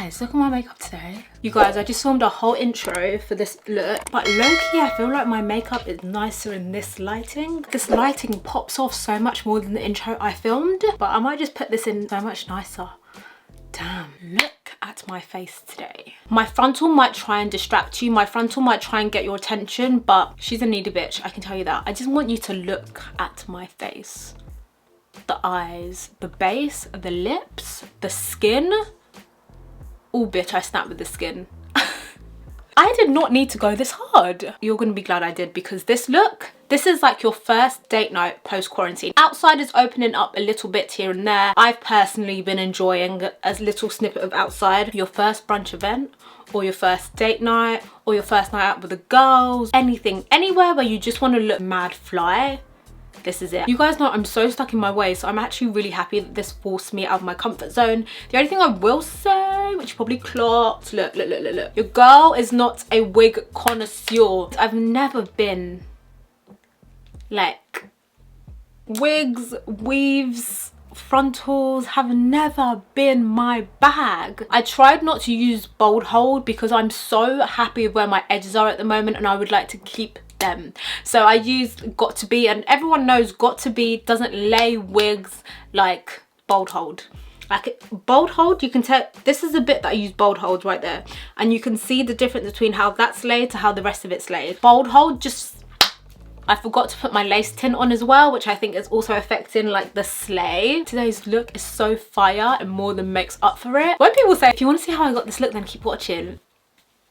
Guys, look at my makeup today. You guys, I just filmed a whole intro for this look, but low-key I feel like my makeup is nicer in this lighting. This lighting pops off so much more than the intro I filmed, but I might just put this in so much nicer. Damn, look at my face today. My frontal might try and distract you. My frontal might try and get your attention, but she's a needy bitch, I can tell you that. I just want you to look at my face. The eyes, the base, the lips, the skin. Oh bitch, I snapped with the skin. I did not need to go this hard. You're gonna be glad I did, because this look, this is like your first date night post-quarantine. Outside is opening up a little bit here and there. I've personally been enjoying a little snippet of outside. Your first brunch event, or your first date night, or your first night out with the girls, anything, anywhere where you just want to look mad fly. This is it. You guys know I'm so stuck in my ways, so I'm actually really happy that this forced me out of my comfort zone. The only thing I will say, which you probably clocked, look. Your girl is not a wig connoisseur. I've never been like, wigs, weaves, frontals have never been my bag. I tried not to use bold hold because I'm so happy with where my edges are at the moment and I would like to keep them. So I used Got To Be, and everyone knows Got To Be doesn't lay wigs like bold hold. Like bold hold, you can tell, this is a bit that I use bold hold right there, and you can see the difference between how that's laid to how the rest of it's laid. Bold hold, just, I forgot to put my lace tint on as well, which I think is also affecting like the slay. Today's look is so fire and more than makes up for it. When people say, if you want to see how I got this look, then keep watching.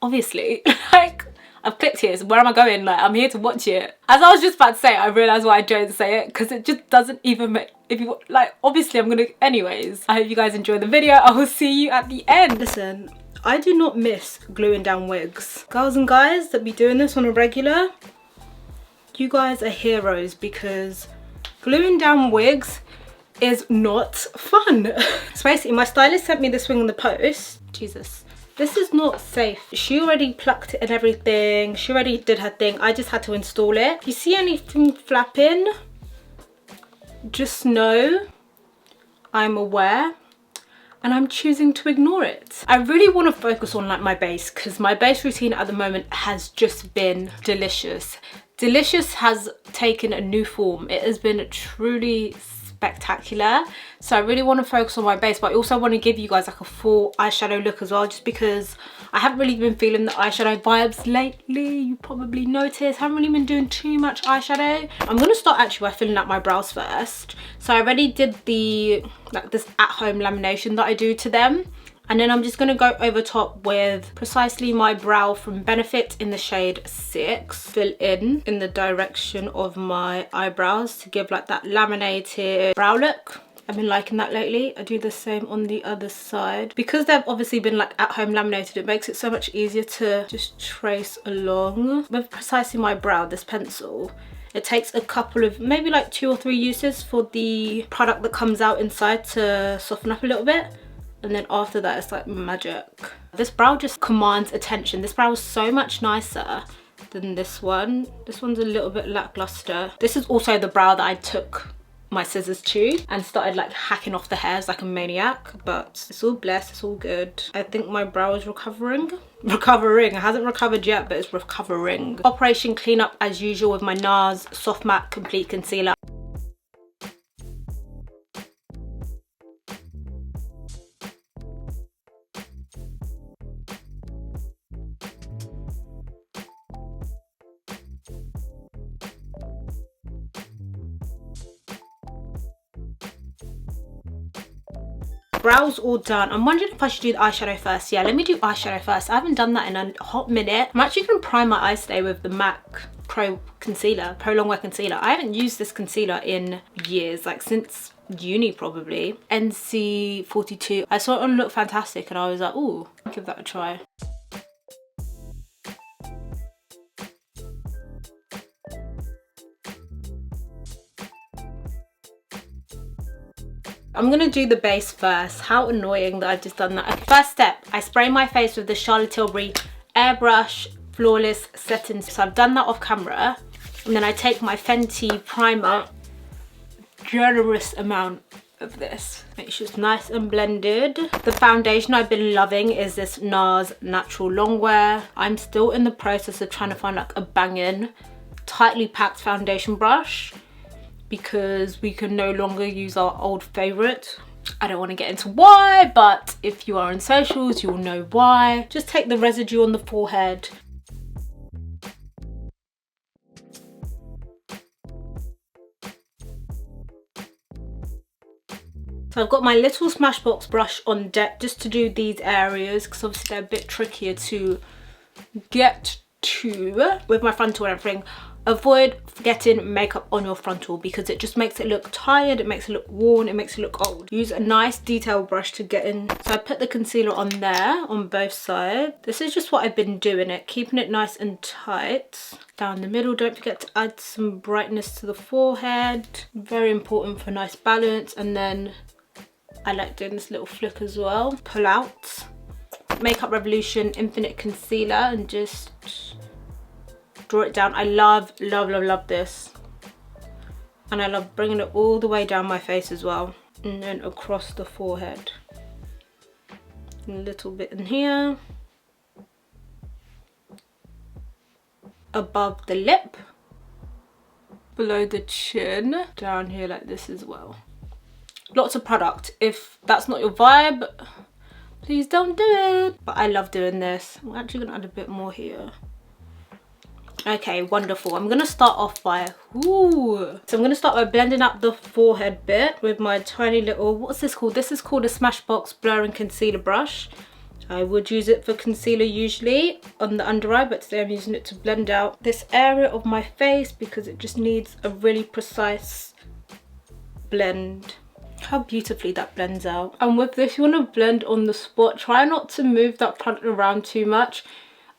Obviously, like, I've clicked here, so where am I going? Like, I'm here to watch it. As I was just about to say it, I realised why I don't say it, because it just doesn't even make, if you, like, obviously I'm gonna, anyways. I hope you guys enjoy the video. I will see you at the end. Listen, I do not miss gluing down wigs. Girls and guys that be doing this on a regular, you guys are heroes, because gluing down wigs is not fun. So basically, my stylist sent me this wig on the post. Jesus. This is not safe. She already plucked it and everything. She already did her thing. I just had to install it. If you see anything flapping, just know I'm aware and I'm choosing to ignore it. I really want to focus on like my base, because my base routine at the moment has just been delicious. Delicious has taken a new form. It has been truly spectacular. So I really want to focus on my base, but I also want to give you guys like a full eyeshadow look as well, just because I haven't really been feeling the eyeshadow vibes lately. You probably noticed I haven't really been doing too much eyeshadow. I'm going to start actually by filling out my brows first. So I already did the like this at-home lamination that I do to them, and then I'm just going to go over top with precisely my brow from Benefit in the shade 6. Fill in the direction of my eyebrows to give like that laminated brow look. I've been liking that lately. I do the same on the other side. Because they've obviously been like at home laminated, it makes it so much easier to just trace along. With precisely my brow, this pencil, it takes a couple of, maybe like 2 or 3 uses for the product that comes out inside to soften up a little bit. And then after that, it's like magic. This brow just commands attention. This brow is so much nicer than this one. This one's a little bit lackluster. This is also the brow that I took my scissors to and started like hacking off the hairs like a maniac, but it's all blessed, it's all good. I think my brow is recovering. It hasn't recovered yet, but it's recovering. Operation cleanup as usual with my NARS Soft Matte Complete Concealer. Brows all done. I'm wondering if I should do the eyeshadow first. Yeah, let me do eyeshadow first. I haven't done that in a hot minute. I'm actually going to prime my eyes today with the MAC Pro Concealer, Pro Longwear Concealer. I haven't used this concealer in years, like since uni probably. NC42. I saw it on Look Fantastic and I was like, ooh, give that a try. I'm gonna do the base first. How annoying that I've just done that. Okay, first step, I spray my face with the Charlotte Tilbury Airbrush Flawless Setting. So I've done that off camera. And then I take my Fenty primer, generous amount of this. Make sure it's nice and blended. The foundation I've been loving is this NARS Natural Longwear. I'm still in the process of trying to find like a banging, tightly packed foundation brush because we can no longer use our old favourite. I don't want to get into why, but if you are on socials, you'll know why. Just take the residue on the forehead. So I've got my little Smashbox brush on deck just to do these areas because obviously they're a bit trickier to get to with my frontal and everything. Avoid getting makeup on your frontal because it just makes it look tired, it makes it look worn, it makes it look old. Use a nice detail brush to get in. So I put the concealer on there on both sides. This is just what I've been doing it, keeping it nice and tight. Down the middle, don't forget to add some brightness to the forehead. Very important for nice balance. And then I like doing this little flick as well. Pull out. Makeup Revolution Infinite Concealer and just draw it down. I love this. And I love bringing it all the way down my face as well. And then across the forehead. A little bit in here. Above the lip. Below the chin. Down here like this as well. Lots of product. If that's not your vibe, please don't do it. But I love doing this. I'm actually going to add a bit more here. Okay, wonderful. I'm going to start off by, so I'm going to start by blending up the forehead bit with my tiny little, what's this called? This is called a Smashbox Blur and Concealer Brush. I would use it for concealer usually on the under eye, but today I'm using it to blend out this area of my face because it just needs a really precise blend. How beautifully that blends out. And with this, you want to blend on the spot. Try not to move that product around too much.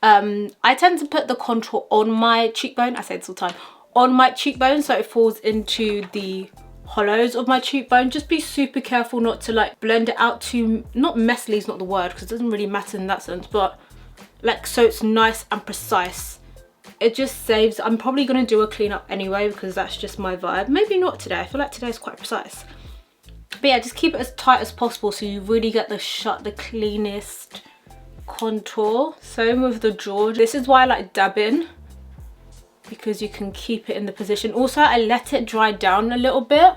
I tend to put the contour on my cheekbone. I say this all the time. On my cheekbone, so it falls into the hollows of my cheekbone. Just be super careful not to like blend it out too, not messily is not the word because it doesn't really matter in that sense, but like so it's nice and precise. It just saves. I'm probably going to do a cleanup anyway because that's just my vibe. Maybe not today. I feel like today's quite precise. But yeah, just keep it as tight as possible so you really get the cleanest contour. Same with the jaw. This is why I like dabbing because you can keep it in the position. Also, I let it dry down a little bit.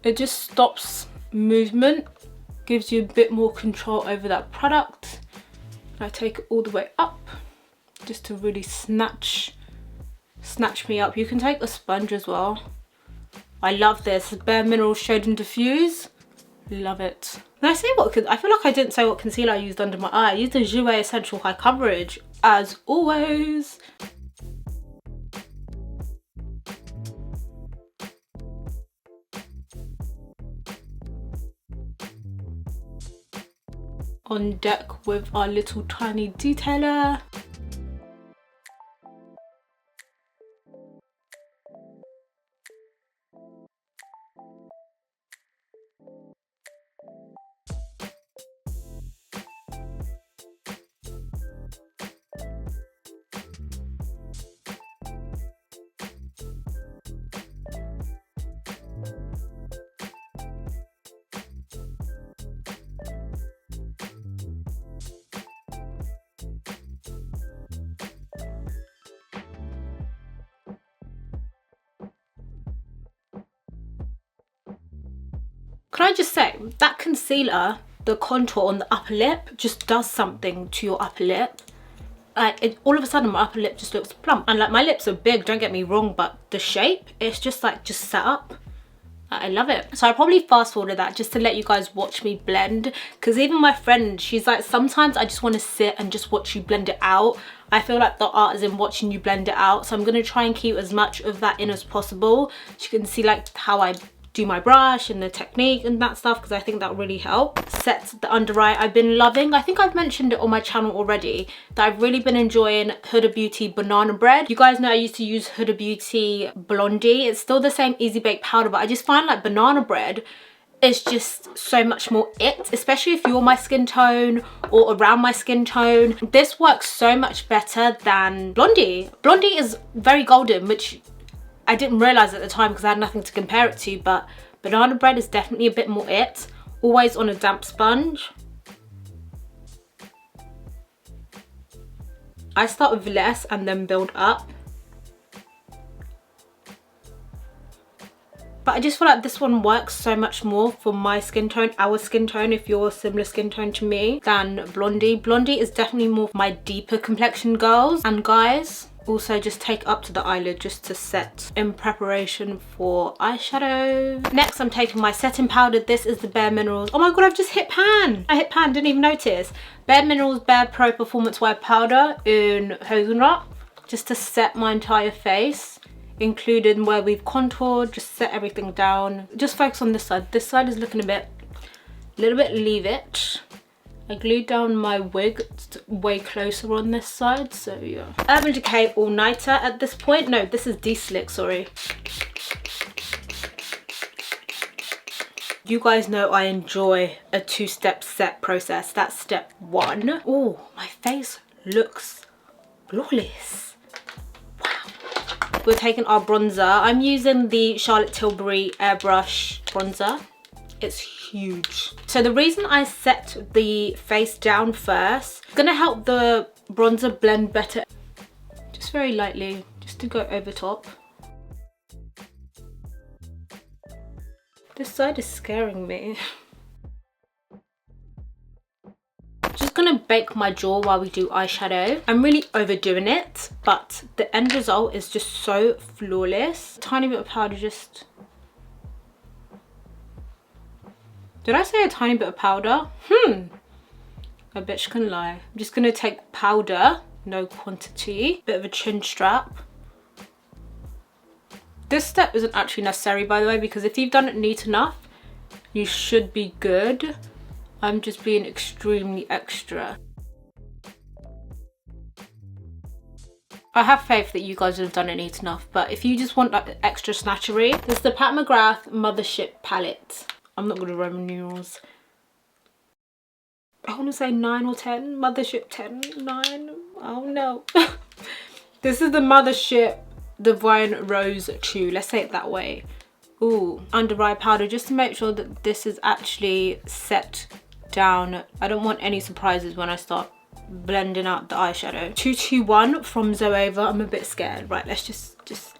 It just stops movement, gives you a bit more control over that product. And I take it all the way up just to really snatch me up. You can take a sponge as well. I love this. Bare Minerals Shade and Diffuse. Love it. Did I say what? I feel like I didn't say what concealer I used under my eye. I used the Jouer Essential High Coverage, as always. On deck with our little tiny detailer. Can I just say, that concealer, the contour on the upper lip just does something to your upper lip. Like, all of a sudden my upper lip just looks plump. And like, my lips are big, don't get me wrong, but the shape, it's just like, just set up. I love it. So I probably fast forwarded that just to let you guys watch me blend. Because even my friend, she's like, sometimes I just want to sit and just watch you blend it out. I feel like the art is in watching you blend it out. So I'm going to try and keep as much of that in as possible. So you can see like how I do my brush and the technique and that stuff, because I think that really helps. Set the under eye. I've been loving, I think I've mentioned it on my channel already, that I've really been enjoying Huda Beauty Banana Bread. You guys know I used to use Huda Beauty Blondie. It's still the same Easy Bake powder, but I just find like Banana Bread is just so much more it, especially if you're my skin tone or around my skin tone. This works so much better than Blondie. Blondie is very golden, which I didn't realise at the time because I had nothing to compare it to, but Banana bread is definitely a bit more it. Always on a damp sponge. I start with less and then build up. But I just feel like this one works so much more for my skin tone, our skin tone, if you're a similar skin tone to me, than Blondie. Blondie is definitely more for my deeper complexion girls and guys. Also just take up to the eyelid just to set in preparation for eyeshadow. Next I'm taking my setting powder. This is the Bare Minerals. Oh my god, I've just hit pan. I hit pan, didn't even notice. Bare Minerals Bare Pro Performance Wear Powder in Hazelnut. Just to set my entire face, including where we've contoured, just set everything down. Just focus on this side. This side is looking a little bit leave it. I glued down my wig, it's way closer on this side, so yeah. Urban Decay All Nighter at this point. No, this is De-Slick, sorry. You guys know I enjoy a two-step set process. That's step one. Oh, my face looks flawless. Wow. We're taking our bronzer. I'm using the Charlotte Tilbury Airbrush bronzer. It's huge. So the reason I set the face down first, it's gonna help the bronzer blend better. Just very lightly, just to go over top. This side is scaring me. Just gonna bake my jaw while we do eyeshadow. I'm really overdoing it, but the end result is just so flawless. Tiny bit of powder just... Did I say a tiny bit of powder? I bet you can lie. I'm just gonna take powder, no quantity, bit of a chin strap. This step isn't actually necessary, by the way, because if you've done it neat enough, you should be good. I'm just being extremely extra. I have faith that you guys have done it neat enough, but if you just want like extra snatchery, this is the Pat McGrath Mothership palette. I'm not gonna Roman numerals. I want to say 9 or 10. Mothership 10, 9. Oh no. This is the Mothership Divine Rose Chew. Let's say it that way. Ooh, under eye powder just to make sure that this is actually set down. I don't want any surprises when I start blending out the eyeshadow. 221 from Zoeva. I'm a bit scared. Right, let's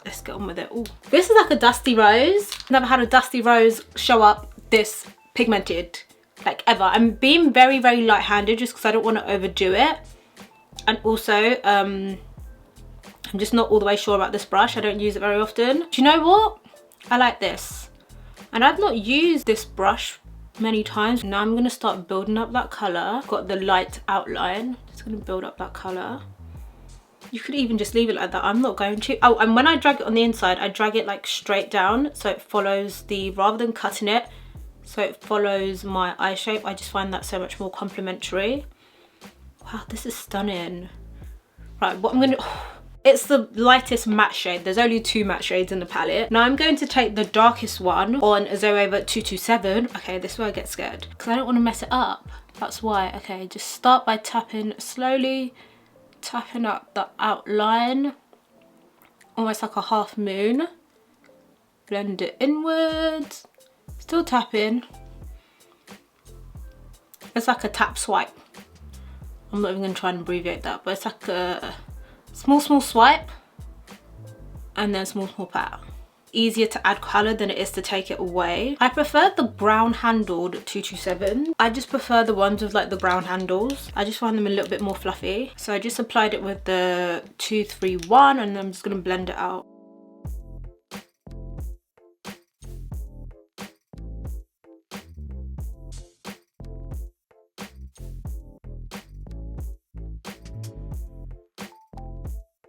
let's get on with it. Ooh. This is like a dusty rose. Never had a dusty rose show up this pigmented, like ever. I'm being very, very light-handed just because I don't want to overdo it. And also, I'm just not all the way sure about this brush. I don't use it very often. Do you know what? I like this. And I've not used this brush many times. Now I'm going to start building up that colour. Got the light outline. Just going to build up that colour. You could even just leave it like that. I'm not going to. Oh, and when I drag it on the inside, I drag it like straight down. So it follows the, rather than cutting it, so it follows my eye shape. I just find that so much more complimentary. Wow, this is stunning. Right, what I'm going to... It's the lightest matte shade. There's only 2 matte shades in the palette. Now I'm going to take the darkest one on Zoeva 227. Okay, this is where I get scared because I don't want to mess it up. That's why. Okay, just start by tapping slowly, tapping up the outline, almost like a half moon. Blend it inwards, still tapping. It's like a tap swipe. I'm not even going to try and abbreviate that, but it's like a small swipe and then small pat. Easier to add colour than it is to take it away. I prefer the brown handled 227. I just prefer the ones with like the brown handles. I just find them a little bit more fluffy. So I just applied it with the 231 and I'm just going to blend it out.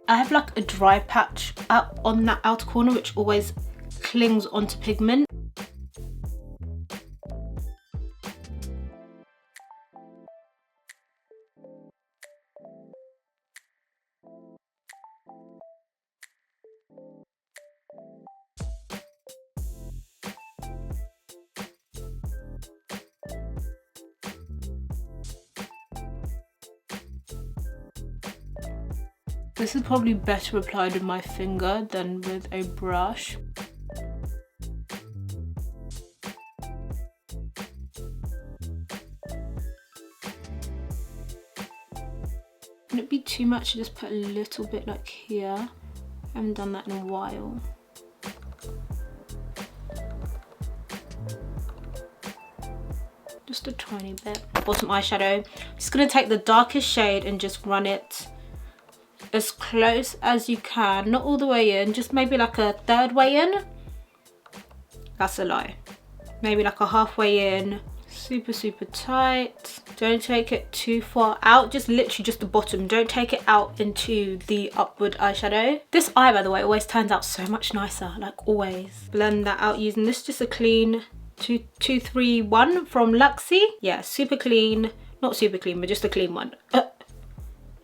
I have like a dry patch up on that outer corner which always clings onto pigment. This is probably better applied with my finger than with a brush. Wouldn't it be too much to just put a little bit like here? I haven't done that in a while. Just a tiny bit. Bottom eyeshadow. Just gonna take the darkest shade and just run it as close as you can. Not all the way in, just maybe like a third way in. That's a lie. Maybe like a halfway in. Super, super tight. Don't take it too far out. Just literally just the bottom. Don't take it out into the upward eyeshadow. This eye, by the way, always turns out so much nicer. Like always. Blend that out using this. Just a clean 231 from Luxie. Yeah, super clean. Not super clean, but just a clean one.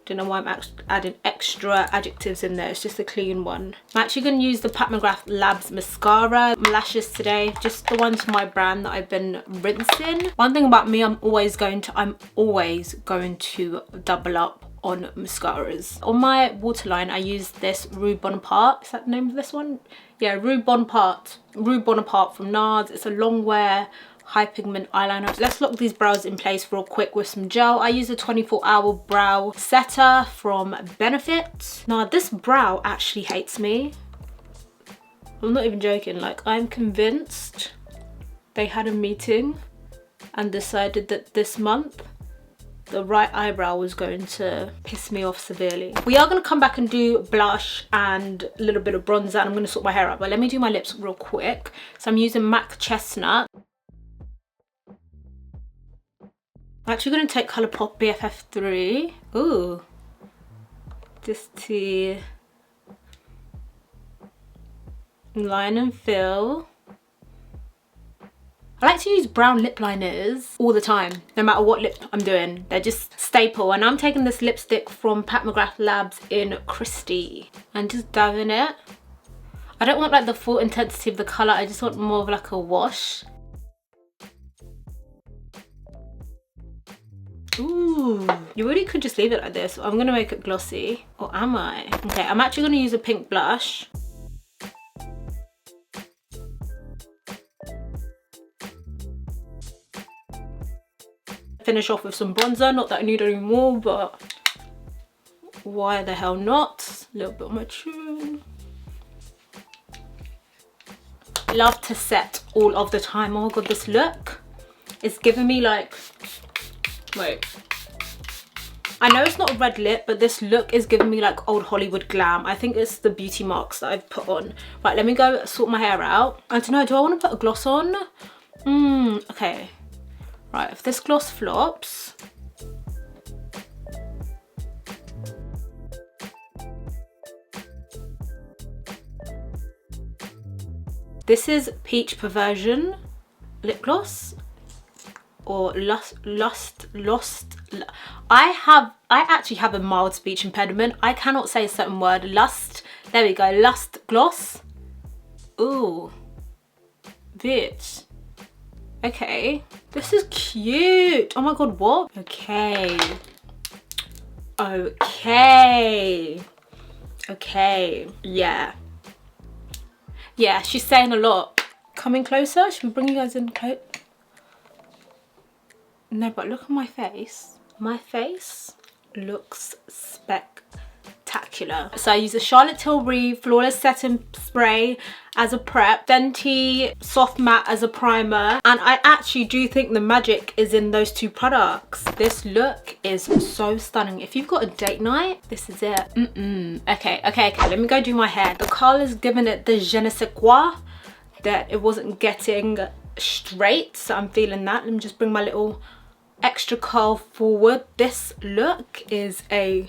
Don't know why I'm adding extra adjectives in there. It's just a clean one. I'm actually going to use the Pat McGrath Labs mascara lashes today. Just the ones from my brand that I've been rinsing. One thing about me, I'm always going to double up on mascaras. On my waterline, I use this Rue Bonaparte. Is that the name of this one? Yeah, Rue Bonaparte from NARS. It's a long wear high pigment eyeliner. Let's lock these brows in place real quick with some gel. I use a 24-hour brow setter from Benefit. Now this brow actually hates me. I'm not even joking. Like, I'm convinced they had a meeting and decided that this month the right eyebrow was going to piss me off severely. We are going to come back and do blush and a little bit of bronzer, and I'm going to sort my hair out, but let me do my lips real quick. So I'm using MAC Chestnut. I'm actually going to take Colourpop BFF3. Ooh. Just to line and fill. I like to use brown lip liners all the time, no matter what lip I'm doing. They're just staple. And I'm taking this lipstick from Pat McGrath Labs in Christy and just dabbing it. I don't want like the full intensity of the colour. I just want more of like a wash. Ooh, you really could just leave it like this. I'm gonna make it glossy. Or am I? Okay, I'm actually gonna use a pink blush. Finish off with some bronzer. Not that I need any more, but why the hell not? A little bit on my chin. Love to set all of the time. Oh my god, this look is giving me like, wait, I know it's not a red lip, but this look is giving me like old Hollywood glam. I think it's the beauty marks that I've put on. Right, let me go sort my hair out. I don't know, do I want to put a gloss on? Okay. Right, if this gloss flops, this is Peach Perversion lip gloss, or Lost. I actually have a mild speech impediment. I cannot say a certain word. Lust. There we go. Lust gloss. Ooh, bitch. Okay, this is cute. Oh my god, what? Okay. Yeah, she's saying a lot. Coming closer. Should we bring you guys in close? No, but look at my face. My face looks spectacular. So I use a Charlotte Tilbury Flawless Setting Spray as a prep, Fenty Soft Matte as a primer, and I actually do think the magic is in those two products. This look is so stunning. If you've got a date night, this is it. Okay, let me go do my hair. The colour's giving it the je ne sais quoi that it wasn't getting straight, so I'm feeling that. Let me just bring my little extra curl forward. This look is a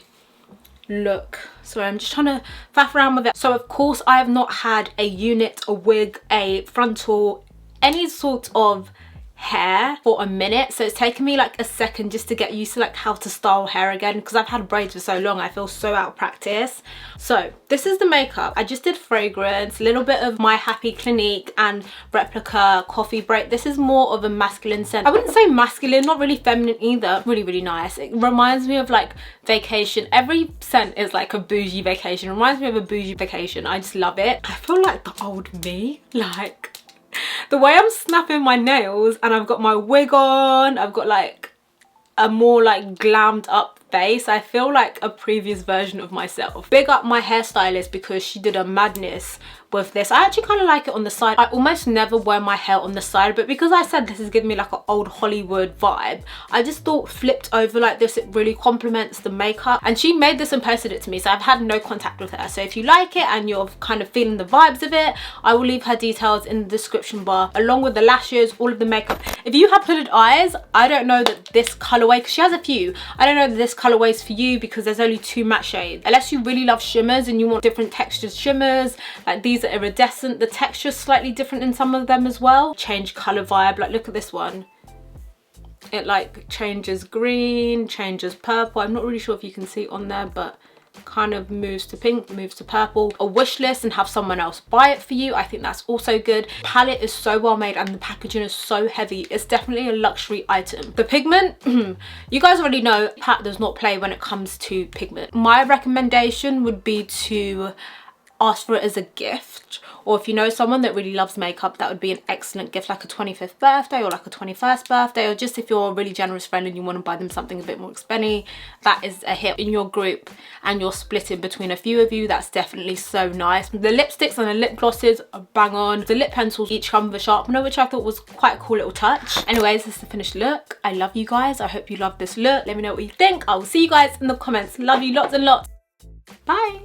look. Sorry, I'm just trying to faff around with it. So of course I have not had a unit, a wig, a frontal, any sort of hair for a minute, so it's taken me like a second just to get used to like how to style hair again, because I've had braids for so long. I feel so out of practice. So this is the makeup. I just did fragrance, a little bit of My Happy Clinique and Replica Coffee Break. This is more of a masculine scent. I wouldn't say masculine, not really feminine either. Really nice. It reminds me of like vacation. Every scent is like a bougie vacation. It reminds me of a bougie vacation. I just love it. I feel like the old me, like the way I'm snapping my nails, and I've got my wig on, I've got like a more like glammed up face. I feel like a previous version of myself. Big up my hairstylist because she did a madness with this. I actually kind of like it on the side. I almost never wear my hair on the side, but because I said this is giving me like an old Hollywood vibe, I just thought flipped over like this, it really complements the makeup. And she made this and posted it to me, so I've had no contact with her. So if you like it and you're kind of feeling the vibes of it, I will leave her details in the description bar along with the lashes, all of the makeup. If you have hooded eyes, I don't know that this colorway, because she has a few, I don't know that this colorway is for you because there's only 2 matte shades. Unless you really love shimmers and you want different textured shimmers, like these are iridescent, the texture's slightly different in some of them as well. Change color vibe, like look at this one. It like changes green, changes purple. I'm not really sure if you can see on there, but kind of moves to pink, moves to purple. A wish list and have someone else buy it for you, I think that's also good. Palette is so well made and the packaging is so heavy. It's definitely a luxury item. The pigment, you guys already know Pat does not play when it comes to pigment. My recommendation would be to ask for it as a gift, or if you know someone that really loves makeup, that would be an excellent gift, like a 25th birthday or like a 21st birthday, or just if you're a really generous friend and you want to buy them something a bit more expensive. That is a hit in your group and you're splitting between a few of you. That's definitely so nice. The lipsticks and the lip glosses are bang on. The lip pencils each come with a sharpener, which I thought was quite a cool little touch. Anyways, this is the finished look. I love you guys. I hope you love this look. Let me know what you think. I will see you guys in the comments. Love you lots and lots. Bye.